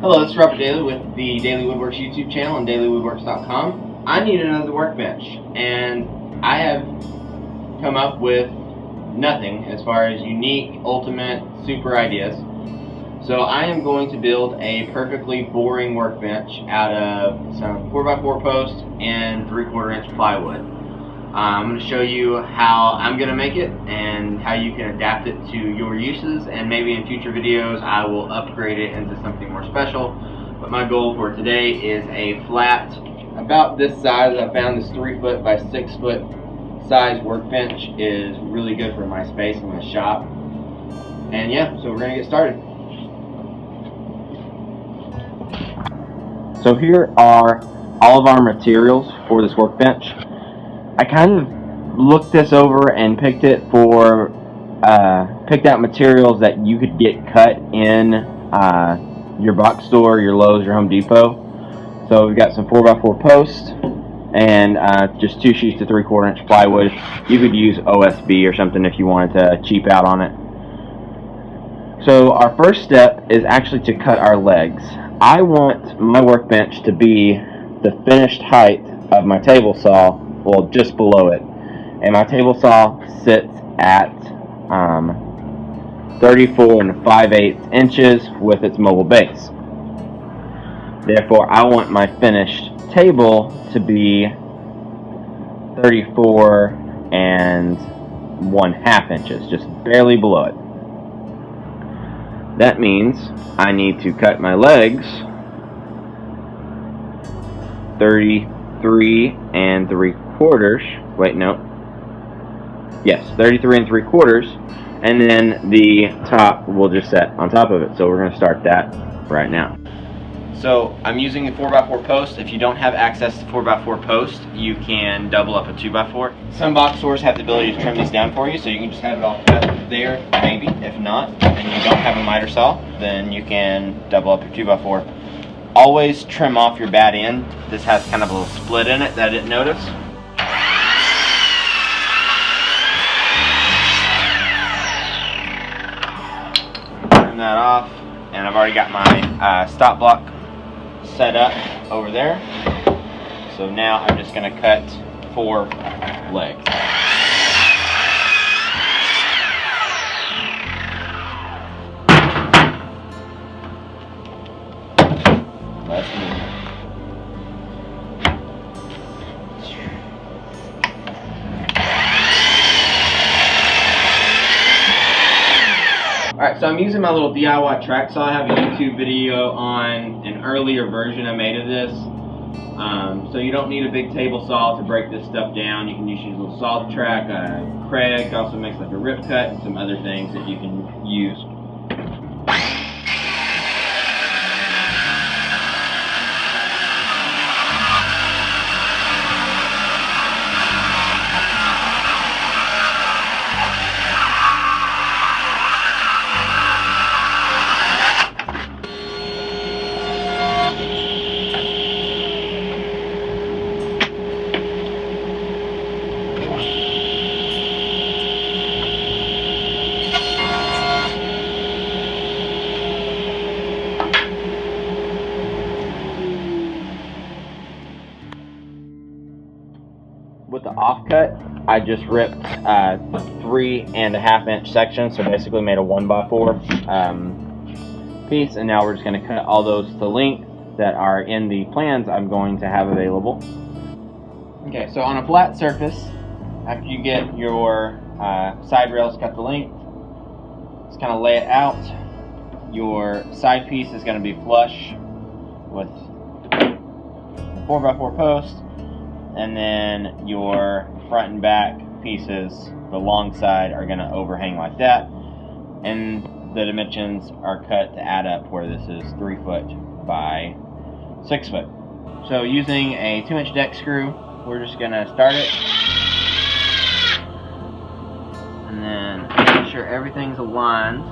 Hello, this is Robert Dailey with the Daily Woodworks YouTube channel and dailywoodworks.com. I need another workbench, and I have come up with nothing as far as unique, ultimate, super ideas. So I am going to build a perfectly boring workbench out of some 4x4 posts and 3/4 inch plywood. I'm going to show you how I'm going to make it and how you can adapt it to your uses, and maybe in future videos I will upgrade it into something more special. But my goal for today is a flat, about this size. I found this 3 foot by 6 foot size workbench is really good for my space in my shop. And yeah, so we're going to get started. So here are all of our materials for this workbench. I kind of looked this over and picked out materials that you could get cut in your box store, your Lowe's, your Home Depot. So we've got some 4x4 posts and just 2 sheets of 3/4 inch plywood. You could use OSB or something if you wanted to cheap out on it. So our first step is actually to cut our legs. I want my workbench to be the finished height of my table saw, well, just below it, and my table saw sits at 34 5/8 inches with its mobile base. Therefore, I want my finished table to be 34 1/2 inches, just barely below it. That means I need to cut my legs 33 3/4. Wait, no. Yes, 33 3/4, and then the top will just set on top of it. So we're going to start that right now. So I'm using the 4x4 post. If you don't have access to 4x4 post, you can double up a 2x4. Some box stores have the ability to trim these down for you, so you can just have it all cut there, maybe. If not, and you don't have a miter saw, then you can double up your 2x4. Always trim off your bad end. This has kind of a little split in it that I didn't notice. Trim that off, and I've already got my stop block set up over there. So now I'm just going to cut 4 legs. Let's move. Alright, so I'm using my little DIY track saw. I have a YouTube video on an earlier version I made of this. So you don't need a big table saw to break this stuff down. You can just use a little saw track. Craig also makes like a rip cut and some other things that you can use. With the offcut, I just ripped 3 1/2 inch sections, so basically made a 1x4 piece, and now we're just going to cut all those to length that are in the plans I'm going to have available. Okay, so on a flat surface, after you get your side rails cut to length, just kind of lay it out. Your side piece is going to be flush with the 4x4 post, and then your front and back pieces, the long side, are going to overhang like that, and the dimensions are cut to add up where this is 3 foot by 6 foot. So using a 2 inch deck screw, we're just going to start it, and then make sure everything's aligned,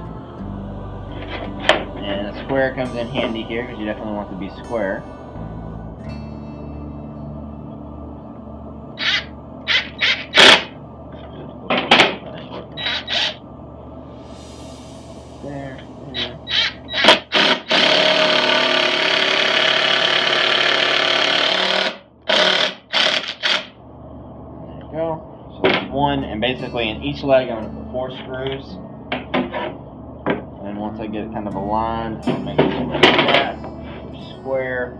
and a square comes in handy here because you definitely want to be square. There, there. basically in each leg I'm going to put 4 screws. And once I get it kind of aligned, make sure it's flat, square.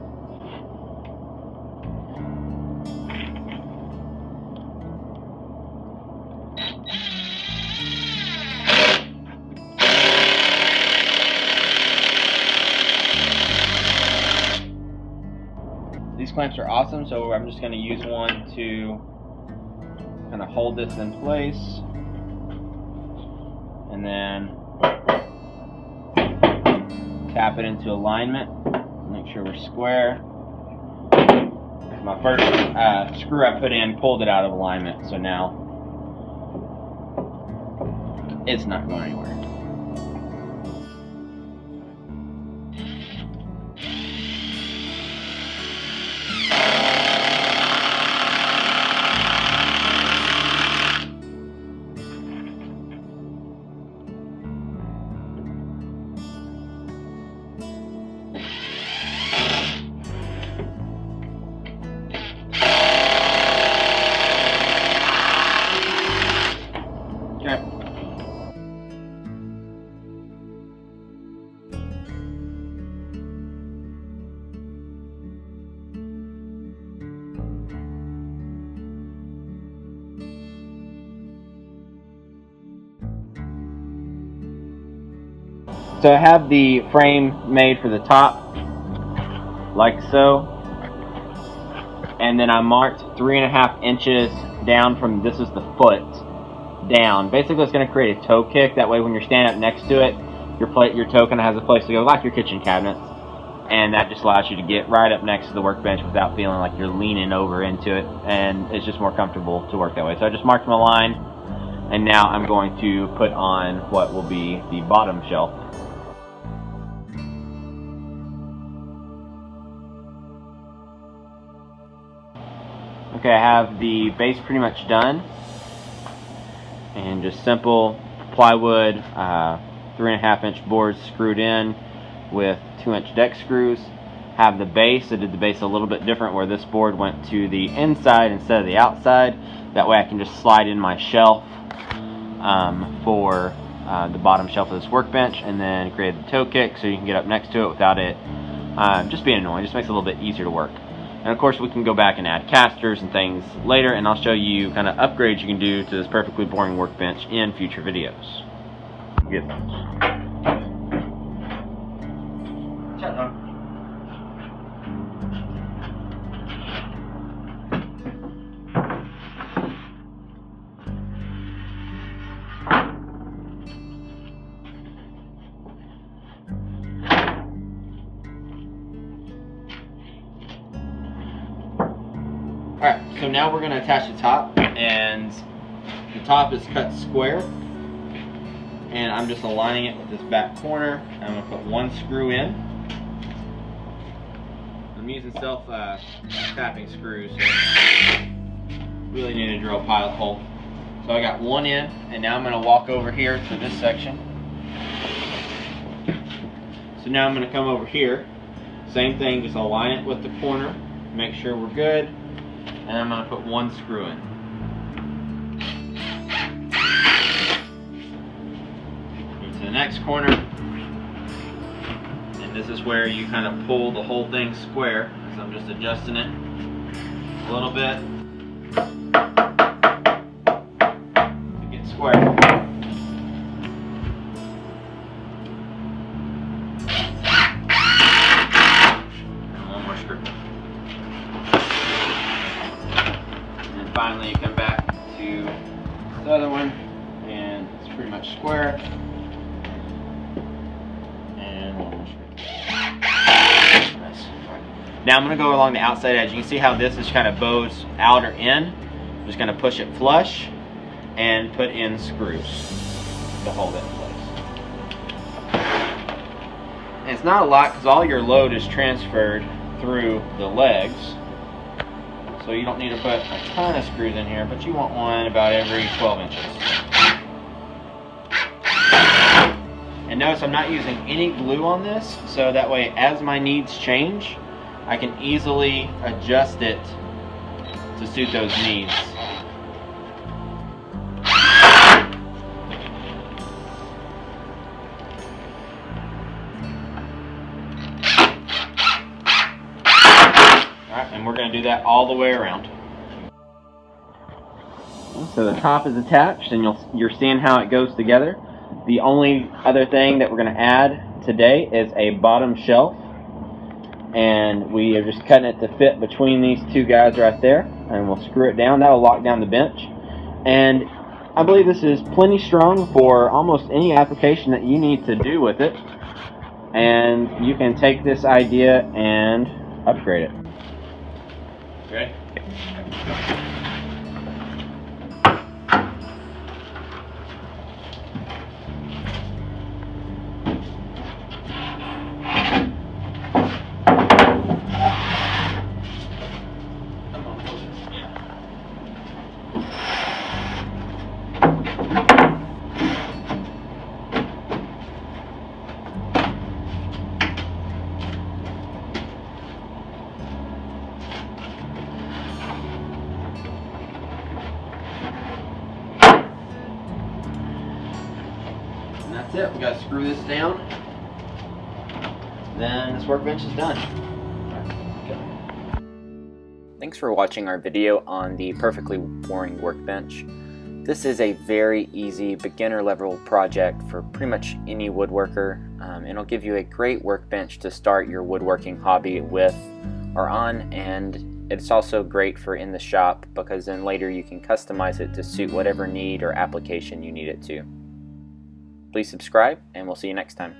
These clamps are awesome, so I'm just going to use one to kind of hold this in place, and then tap it into alignment. Make sure we're square. My first screw I put in pulled it out of alignment, so now it's not going anywhere. So I have the frame made for the top, like so, and then I marked 3.5 inches down from, this is the foot, down. Basically it's going to create a toe kick, that way when you're standing up next to it, your toe kind of has a place to go, like your kitchen cabinets, and that just allows you to get right up next to the workbench without feeling like you're leaning over into it, and it's just more comfortable to work that way. So I just marked my line, and now I'm going to put on what will be the bottom shelf. Okay, I have the base pretty much done, and just simple plywood 3.5 inch boards screwed in with 2-inch deck screws. Have the base. I did the base a little bit different, where this board went to the inside instead of the outside. That way I can just slide in my shelf for the bottom shelf of this workbench, and then create the toe kick so you can get up next to it without it just being annoying. It just makes it a little bit easier to work. And of course we can go back and add casters and things later, and I'll show you kind of upgrades you can do to this perfectly boring workbench in future videos. Good. Shut up. Alright, so now we're going to attach the top, and the top is cut square, and I'm just aligning it with this back corner. I'm going to put 1 screw in. I'm using self-tapping screws, so really need to drill a pilot hole. So I got 1 in, and now I'm going to walk over here to this section. So now I'm going to come over here, same thing, just align it with the corner, make sure we're good. And I'm going to put 1 screw in. Move to the next corner. And this is where you kind of pull the whole thing square. So I'm just adjusting it a little bit to get square. And 1 more screw. Finally you come back to the other one, and it's pretty much square, and 1 more screw. Nice. Now I'm going to go along the outside edge. You can see how this is kind of bows out or in. I'm just going to push it flush and put in screws to hold it in place. And it's not a lot because all your load is transferred through the legs. So you don't need to put a ton of screws in here, but you want one about every 12 inches. And notice I'm not using any glue on this, so that way as my needs change, I can easily adjust it to suit those needs. and we're going to do that all the way around. So the top is attached, and you're seeing how it goes together. The only other thing that we're going to add today is a bottom shelf, and we are just cutting it to fit between these two guys right there, and we'll screw it down. That'll lock down the bench, and I believe this is plenty strong for almost any application that you need to do with it, and you can take this idea and upgrade it. Okay. And that's it. We got to screw this down. Then this workbench is done. Thanks for watching our video on the Perfectly Boring Workbench. This is a very easy beginner level project for pretty much any woodworker, and it'll give you a great workbench to start your woodworking hobby with or on, and it's also great for in the shop because then later you can customize it to suit whatever need or application you need it to. Please subscribe, and we'll see you next time.